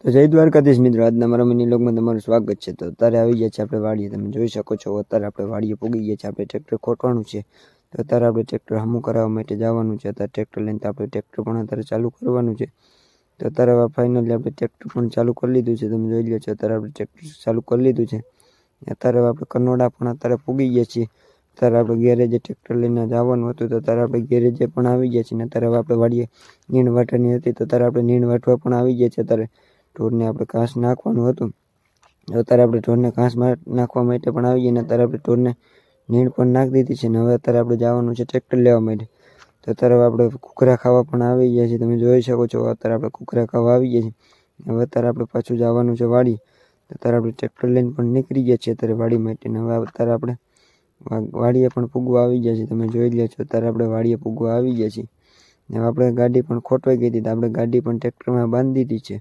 તો જય દ્વારકાધીશ મિત્રો, આજના મારા મિની વ્લોગમાં તમારું સ્વાગત છે। તો અત્યારે આવી ગયા છે આપણે વાડીએ, તમે જોઈ શકો છો। અત્યારે આપણે વાડીએ પૂગી ગયા છે, આપણે ટ્રેક્ટર ખોટવાનું છે। તો અત્યારે આપણે ટ્રેક્ટર હમું કરાવવા માટે જવાનું છે। અત્યારે ટ્રેક્ટર લઈને તો આપણે ટ્રેક્ટર પણ અત્યારે ચાલુ કરવાનું છે। તો અત્યારે ફાઇનલી આપણે ટ્રેક્ટર પણ ચાલુ કરી લીધું છે, તમે જોઈ લો છો। અત્યારે આપણે ટ્રેક્ટર ચાલુ કરી લીધું છે। અત્યારે આપણે કનોડા પણ અત્યારે પૂગી ગયા છીએ। અત્યારે આપણે ગેરેજે ટ્રેક્ટર લઈને જવાનું હતું, તો અત્યારે આપણે ગેરેજે પણ આવી ગયા છીએ। અત્યારે આપણે વાડીએ નીણ વાટવાની હતી, તો અત્યારે આપણે નીણ વાટવા પણ આવી ગયા છે। અત્યારે ઢોરને આપણે ઘાસ નાખવાનું હતું, અત્યારે આપણે ઢોરને ઘાસ નાખવા માટે પણ આવી ગયા। અત્યારે આપણે ઢોરને નીણ પણ નાખી દીધી છે ને હવે અત્યારે આપણે જવાનું છે ટ્રેક્ટર લેવા માટે। તો અત્યારે આપણે કુકરા ખાવા પણ આવી ગયા છીએ, તમે જોઈ શકો છો। અત્યારે આપણે કુકરા ખાવા આવી ગયા છીએ। હવે અત્યારે આપણે પાછું જવાનું છે વાડી। અત્યારે આપણે ટ્રેક્ટર લઈને પણ નીકળી ગયા છીએ અત્યારે વાડી માટે। હવે અત્યારે આપણે વાડીએ પણ પૂગવા આવી ગયા છીએ, તમે જોઈ લો છો। અત્યારે આપણે વાડીએ પૂગવા આવી ગયા છીએ। હવે આપણે ગાડી પણ ખોટવાઈ ગઈ હતી, તો આપણે ગાડી પણ ટ્રેક્ટરમાં બાંધી દીધી છે।